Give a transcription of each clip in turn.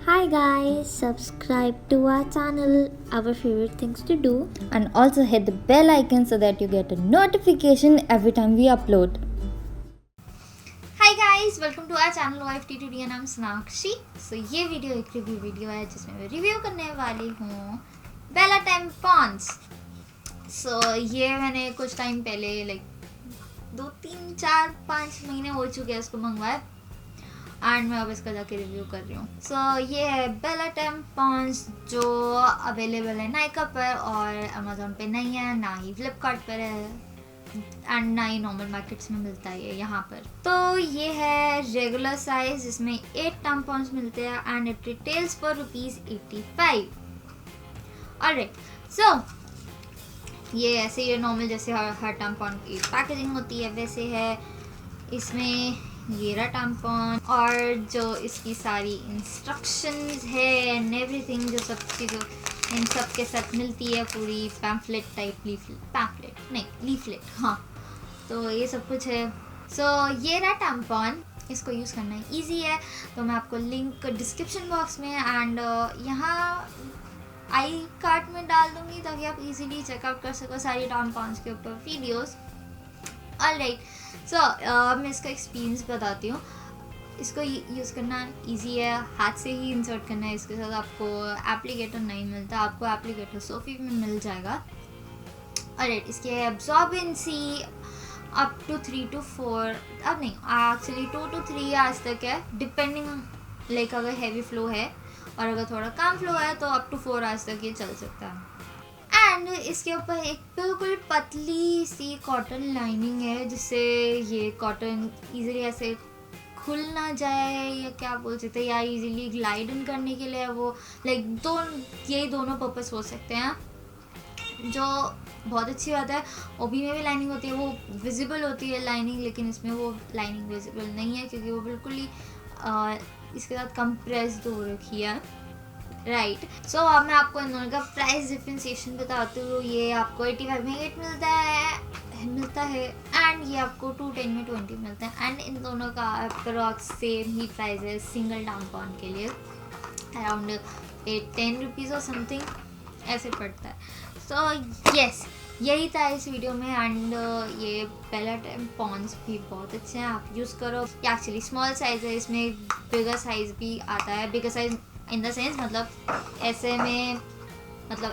Hi guys, subscribe to our channel, our favorite things to do, and also hit the bell icon so that you get a notification every time we upload. Hi guys, welcome to our channel ourfavthingstodo and I'm Sonakshi. So ये video एक review video है जिसमें मैं review करने वाली हूँ बेला tampons. सो ये मैंने कुछ टाइम पहले लाइक 2-3-4-5 महीने हो चुके हैं इसको मंगवाए एंड मैं अब इसका जाके रिव्यू कर रही हूँ. सो ये है बेला टैम्पॉन्स जो अवेलेबल है नायका पर और अमेजोन पे नहीं है, ना ही फ्लिपकार्ट पर है एंड ना ही नॉर्मल मार्केट्स में मिलता है यहाँ पर. तो ये है रेगुलर साइज जिसमें 8 टैम्पॉन्स मिलते हैं and it retails for ₹85. Alright, so ये ऐसे ये नॉर्मल जैसे हर टैम्पॉन की पैकेजिंग होती है वैसे है. इसमें ये रहा टैम्पॉन और जो इसकी सारी इंस्ट्रक्शंस है एंड एवरीथिंग, जो सब चीज़ों इन सब के साथ मिलती है, पूरी पैम्फलेट टाइप लीफलेट, हाँ. तो ये सब कुछ है. सो ये रहा टैम्पॉन. इसको यूज़ करना ईजी है, तो मैं आपको लिंक डिस्क्रिप्शन बॉक्स में एंड यहाँ आई कार्ड में डाल दूँगी ताकि आप इजीली चेकआउट कर सको सारी टैम्पॉन्स के ऊपर वीडियोस. ऑलराइट, सो मैं इसका एक्सपीरियंस बताती हूँ. इसको यूज़ करना इजी है, हाथ से ही इंसर्ट करना है. इसके साथ आपको एप्लीकेटर नहीं मिलता, आपको एप्लीकेटर सोफी में मिल जाएगा. ऑलराइट, इसकी एब्जॉर्बेंसी अप टू 3 to 4, अब नहीं एक्चुअली 2 to 3 आवर्स तक है, डिपेंडिंग लाइक अगर हैवी फ्लो है और अगर थोड़ा कम फ्लो है तो अप टू 4 आवर्स तक ये चल सकता है. एंड इसके ऊपर एक बिल्कुल पतली सी कॉटन लाइनिंग है जिससे ये कॉटन इजीली ऐसे खुल ना जाए या क्या बोल सकते हैं, या इजीली ग्लाइड इन करने के लिए वो लाइक यही दोनों पर्पस हो सकते हैं, जो बहुत अच्छी बात है. ओबी में भी लाइनिंग होती है, वो विजिबल होती है लाइनिंग, लेकिन इसमें वो लाइनिंग विजिबल नहीं है क्योंकि वो बिल्कुल ही इसके साथ कंप्रेस्ड हो रखी है. राइट, सो अब मैं आपको इन दोनों का प्राइस डिफरेंशिएशन बताती हूँ. ये आपको 85 में 8 मिलता है एंड ये आपको 210 में 20 मिलता है एंड इन दोनों का अप्रॉक्स सेम ही प्राइस है सिंगल टैम्पॉन के लिए, अराउंड 10 रुपीज़ और समथिंग ऐसे पड़ता है. सो यस, यही था इस वीडियो में एंड ये बेला टैम्पॉन्स भी बहुत अच्छे हैं, आप यूज़ करो. ये एक्चुअली स्मॉल साइज़ है, इसमें बिगर साइज़ भी आता है. बिगर साइज़ इन द सेंस मतलब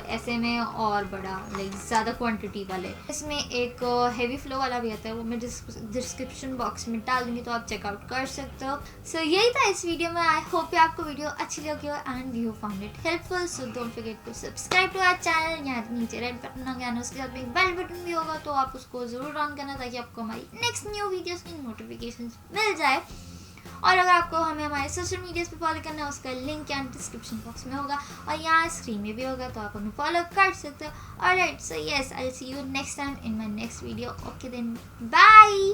ऐसे में और बड़ा लाइक ज़्यादा क्वांटिटी वाले. इसमें एक हेवी फ्लो वाला भी आता है, वो मैं डिस्क्रिप्शन बॉक्स में डाल दूँगी तो आप चेकआउट कर सकते हो. सो यही था इस वीडियो में. आई होप कि आपको वीडियो अच्छी लगी हो and you found it helpful. So don't forget to subscribe to our channel. यहाँ नीचे रेड बटन होगा और उसके साथ में बेल बटन भी होगा, तो आप उसको ज़रूर ऑन करना ताकि आपको हमारी नेक्स्ट न्यू वीडियोज़ की नोटिफिकेशन मिल जाए. और अगर आपको हमें हमारे सोशल मीडियाज़ पे फॉलो करना है उसका लिंक यहाँ डिस्क्रिप्शन बॉक्स में होगा और यहाँ स्क्रीन में भी होगा, तो आप हमें फॉलो कर सकते हो. Alright, so yes, I will see you next time in my next video. Okay then, bye.